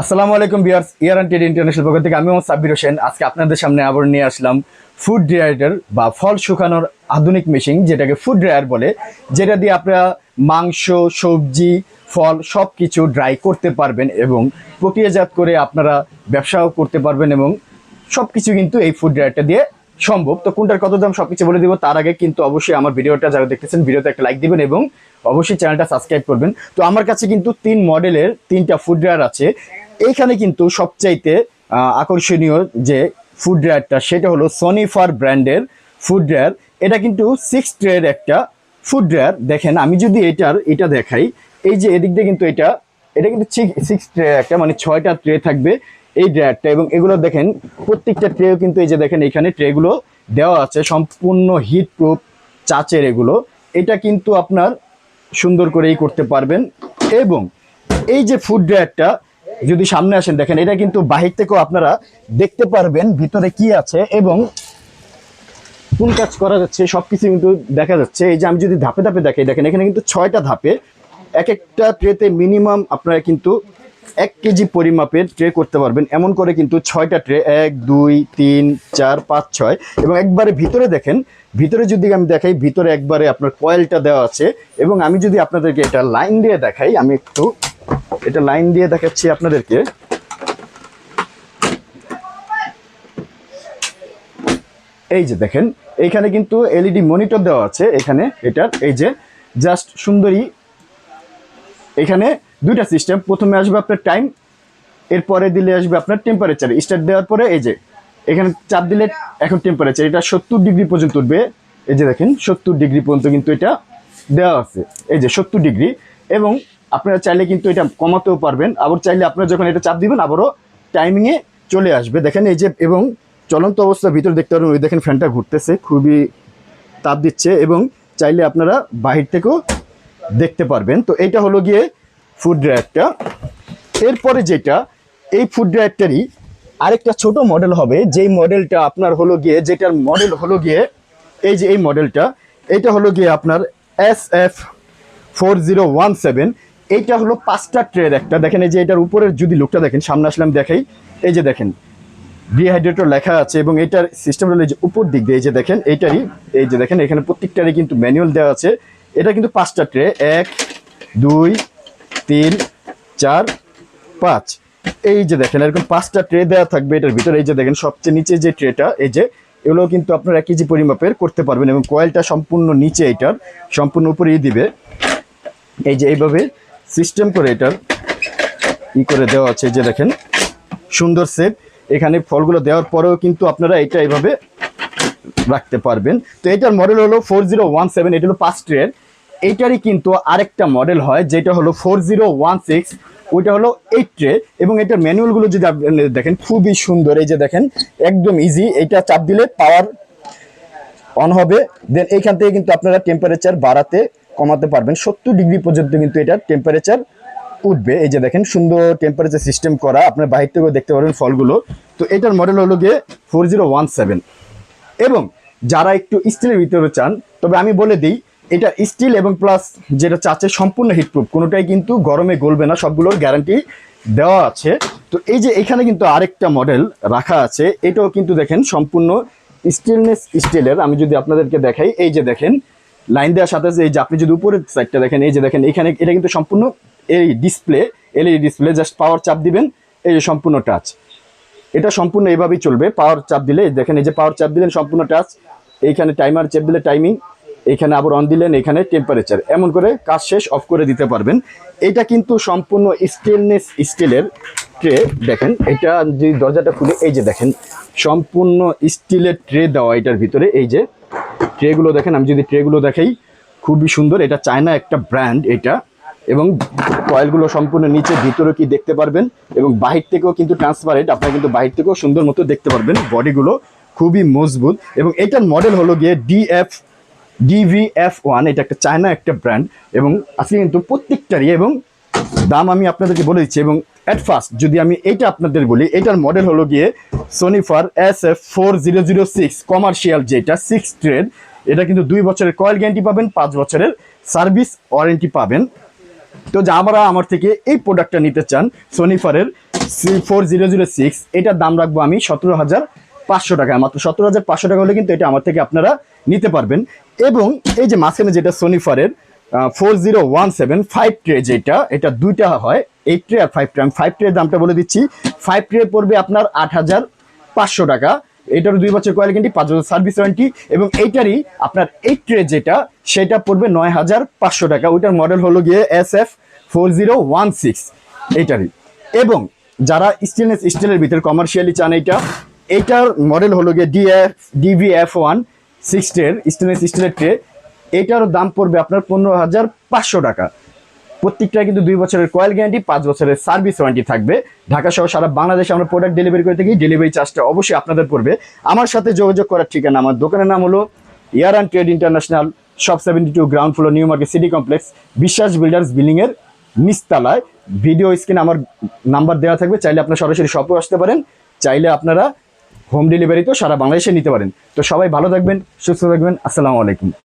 আসসালামু আলাইকুম viewers, ইয়ারান্টেড international পক্ষ থেকে আমি মোহাম্মদ সাব্বির হোসেন আজকে আপনাদের সামনে আবার নিয়ে আসলাম ফুড ড্রায়ার বা ফল শুকানোর আধুনিক মেশিন, যেটাকে ফুড ড্রায়ার বলে, যেটা দিয়ে আপনারা মাংস, সবজি, ফল সব কিছু ড্রাই করতে পারবেন এবং প্রক্রিয়াজাত করে আপনারা ব্যবসাও করতে পারবেন এবং সব কিছু কিন্তু এই ফুড ড্রায়ারটা দিয়ে সম্ভব। তো কোনটার কত দাম সবকিছু বলে দিব, তার আগে কিন্তু অবশ্যই আমার ভিডিওটা যারা দেখতেছেন ভিডিওতে একটা লাইক দিবেন এবং অবশ্যই চ্যানেলটা সাবস্ক্রাইব করবেন। তো আমার কাছে কিন্তু 3 মডেলের 3টা ফুড ড্রায়ার আছে। এইখানে কিন্তু সবচাইতে আকর্ষণীয় যে ফুড ড্রায়ারটা সেটা হলো সনিফার ব্র্যান্ডের ফুড ড্রায়ার। এটা কিন্তু 6 ট্রের একটা ফুড ড্রায়ার। দেখেন আমি যদি এটা দেখাই, এই যে এদিক দিয়ে কিন্তু এটা কিন্তু 6 ট্রে একটা, মানে 6টা ট্রে থাকবে এই ড্রায়ারটা। এবং এগুলো দেখেন প্রত্যেকটা ট্রেও কিন্তু এই যে দেখেন এখানে ট্রেগুলো দেওয়া আছে সম্পূর্ণ হিট প্রুফ চাচের এগুলো। এটা কিন্তু আপনার সুন্দর করেই করতে পারবেন। এবং এই যে ফুড ড্রায়ারটা যদি সামনে আসেন দেখেন, এটা কিন্তু বাহির থেকেও আপনারা দেখতে পারবেন ভিতরে কি আছে এবং কোন কাজ করা যাচ্ছে সবকিছু কিন্তু দেখা যাচ্ছে। এই যে আমি যদি ধাপে ধাপে দেখাই, দেখেন এখানে কিন্তু 6টা ধাপে, এক একটা ট্রেতে মিনিমাম আপনারা কিন্তু 1 কেজি পরিমাপের ট্রে করতে পারবেন। এমন করে কিন্তু 6টা ট্রে, 1 2 3 4 5 6। এবং একবারে ভিতরে দেখেন, ভিতরে যদি আমি দেখাই, ভিতরে একবারে আপনার কয়েলটা দেওয়া আছে। এবং আমি যদি আপনাদেরকে এটা লাইন দিয়ে দেখাই, আমি একটু এটা লাইন দিয়ে দেখাচ্ছি আপনাদেরকে। এই যে দেখেন এইখানে কিন্তু এলইডি মনিটর দেওয়া আছে এখানে এটার। এই যে জাস্ট সুন্দরী, এখানে 2টা সিস্টেম। প্রথমে আসবে আপনার টাইম, এরপরে দিলে আসবে আপনার টেম্পারেচার। স্টার্ট দেওয়ার পরে এই যে এখানে চাপ দিলে এখন টেম্পারেচার এটা 70 ডিগ্রি পর্যন্ত উঠবে। এই যে দেখেন 70 ডিগ্রি পর্যন্ত কিন্তু এটা দেওয়া আছে, এই যে 70 ডিগ্রি। এবং আপনারা চাইলে কিন্তু এটা কমাতেও পারবেন, আবার চাইলে আপনারা যখন এটা চাপ দিবেন আবারও টাইমিংয়ে চলে আসবে। দেখেন এই যে, এবং চলন্ত অবস্থার ভিতরে দেখতে পারবেন, ওই দেখেন ফ্যানটা ঘুরতেছে, খুবই তাপ দিচ্ছে। এবং চাইলে আপনারা বাহির থেকেও দেখতে পারবেন। তো এইটা হলো গিয়ে ফুড ড্রায়ারটা। এরপরে যেটা, এই ফুড ড্রায়ারটারই আরেকটা ছোট মডেল হবে, যেই মডেলটা আপনার হলো গিয়ে, যেটার মডেল হলো গিয়ে এই যে এই মডেলটা, এইটা হলো গিয়ে আপনার SF4017। এইটা হলো 5টা ট্রের একটা। দেখেন এই যে এটার উপরের যদি লুকটা দেখেন, সামনে আসলাম দেখাই, এই যে দেখেন ডিহাইড্রেটর লেখা আছে। এবং এটার সিস্টেম হলো যে উপর দিক দিয়ে, এই যে দেখেন এইটারই, এই যে দেখেন এখানে প্রত্যেকটারই কিন্তু ম্যানুয়াল দেওয়া আছে। এটা কিন্তু 5টা ট্রে, 1 2 3 4 5। এই যে দেখেন এরকম 5টা ট্রে দেওয়া থাকবে এটার ভিতরে। এই যে দেখেন সবচেয়ে নিচে যে ট্রেটা, এই যে এগুলো কিন্তু আপনার 1 কেজি পরিমাপের করতে পারবেন। এবং কয়েলটা সম্পূর্ণ নিচে, এটার সম্পূর্ণ উপরেই দিবে। এই যে এইভাবে সিস্টেম করে এটার করে দেওয়া আছে। এই যে দেখেন সুন্দর সেট। এখানে ফলগুলো দেওয়ার পরেও কিন্তু আপনারা এটা এইভাবে রাখতে পারবেন। তো এটার মডেল হলো 4017, এটা হলো 5 ট্রের। এইটারই কিন্তু আরেকটা মডেল হয় যেটা হলো 4016, ওইটা হলো 8 ট্রে। এবং এটার ম্যানুয়ালগুলো যদি আপনি দেখেন খুবই সুন্দর। এই যে দেখেন একদম ইজি, এইটা চাপ দিলে পাওয়ার অন হবে। দেন এইখান থেকে কিন্তু আপনারা টেম্পারেচার বাড়াতে কমাতে পারবেন, 70 ডিগ্রি পর্যন্ত কিন্তু এটার টেম্পারেচার উঠবে। এই যে দেখেন সুন্দর টেম্পারেচার সিস্টেম করা, আপনার বাহির থেকেও দেখতে পারবেন ফলগুলো। তো এটার মডেল হলো গিয়ে 4017। এবং যারা একটু স্টিলের ভিতরে চান, তবে আমি বলে দিই এটা স্টিল এবং প্লাস যেটা চাচ্ছে সম্পূর্ণ হিটপ্রুফ, কোনোটাই কিন্তু গরমে গলবে না, সবগুলোর গ্যারান্টি দেওয়া আছে। তো এই যে এখানে কিন্তু আরেকটা মডেল রাখা আছে, এটাও কিন্তু দেখেন সম্পূর্ণ স্টিলের। আমি যদি আপনাদেরকে দেখাই, এই যে দেখেন লাইন দেওয়ার সাথে এই যে আপনি যদি উপরের সাইডটা দেখেন, এই যে দেখেন এখানে এটা কিন্তু সম্পূর্ণ এই ডিসপ্লে, এলইডি ডিসপ্লে, জাস্ট পাওয়ার চাপ দিবেন, এই যে সম্পূর্ণ টাচ। এটা সম্পূর্ণ এইভাবেই চলবে, পাওয়ার চাপ দিলে দেখেন, এই যে পাওয়ার চাপ দিলেন সম্পূর্ণ টাচ, এইখানে টাইমার চাপ দিলে টাইমিং, এখানে আবার অন দিলেন, এখানে টেম্পারেচার, এমন করে কাজ শেষ অফ করে দিতে পারবেন। এটা কিন্তু সম্পূর্ণ স্টিলের ট্রে। দেখেন এটা যদি দরজাটা খুলে, এই যে দেখেন সম্পূর্ণ স্টিলের ট্রে দেওয়া এটার ভিতরে। এই যে ট্রেগুলো দেখেন, আমি যদি ট্রেগুলো দেখাই খুবই সুন্দর, এটা চায়না একটা ব্র্যান্ড এটা। এবং কয়েলগুলো সম্পূর্ণ নিচে, ভিতরে কি দেখতে পারবেন। এবং বাহির থেকেও কিন্তু ট্রান্সপারেন্ট, আপনারা কিন্তু বাহির থেকেও সুন্দর মতো দেখতে পারবেন। বডিগুলো খুবই মজবুত। এবং এটার মডেল হলো গিয়ে DVF1, এটা একটা চায়না একটা ব্র্যান্ড। এবং আজকে কিন্তু প্রত্যেকটারই এবং দাম আমি আপনাদেরকে বলে দিচ্ছি। এবং অ্যাট ফার্স্ট যদি আমি এইটা আপনাদের বলি, এটার মডেল হলো গিয়ে সনিফার SF4006 কমার্শিয়াল, যেটা 6 ট্রেড। এটা কিন্তু 2 বছরের কয়েল গ্যারান্টি পাবেন, 5 বছরের সার্ভিস ওয়ারেন্টি পাবেন। তো যারা আমার থেকে এই প্রোডাক্টটা নিতে চান, সনিফারের 4006, এটার দাম রাখবো আমি 17,500 টাকা। মাত্র 17,500 টাকা হলে কিন্তু এটা আমার থেকে আপনারা নিতে পারবেন। এবং এই যে মাঝখানে যেটা সোনিফারের 4017 5 ট্রে, যেটা এটা দুইটা হয়, 8 ট্রে আর 5 ট্রে। আমি 5 ট্রের দামটা বলে দিচ্ছি। 5 ট্রে পড়বে আপনার 8,500 টাকা। এটার 2 বছর কোয়ালিটি গ্যারান্টি, 5 বছর সার্ভিস ওয়ারেন্টি। এবং এইটারই আপনার 8 ট্রে যেটা, সেটা পড়বে 9,500 টাকা। ওইটার মডেল হলো গিয়ে SF4016 এইটারই। এবং যারা স্টেনলেস স্টিলের ভিতরে কমার্শিয়ালি চান, এইটার মডেল হলো গিয়ে DVF1 6 ট্রের স্টেনলেস স্টিলের ট্রে। এটারও দাম পড়বে আপনার 15,500 টাকা। প্রত্যেকটা কিন্তু 2 বছরের কয়েল গ্যারান্টি, 5 বছরের সার্ভিস ওয়ারেন্টি থাকবে। ঢাকা সহ সারা বাংলাদেশে আমরা প্রোডাক্ট ডেলিভারি করে থাকি। ডেলিভারি চার্জটা অবশ্যই আপনাদের পড়বে। আমার সাথে যোগাযোগ করার ঠিকানা, আমার দোকানের নাম হলো air and trade international, shop 72, ground floor, new market city complex, বিশ্বাস বিল্ডার্স বিল্ডিংয়ের নিচতলায়। ভিডিও স্ক্রিনে আমার নাম্বার দেওয়া থাকবে, চাইলে আপনারা সরাসরি শপেও আসতে পারেন, চাইলে আপনারা হোম ডেলিভারিতেও সারা বাংলাদেশে নিতে পারেন। তো সবাই ভালো থাকবেন, সুস্থ থাকবেন। আসসালামু আলাইকুম।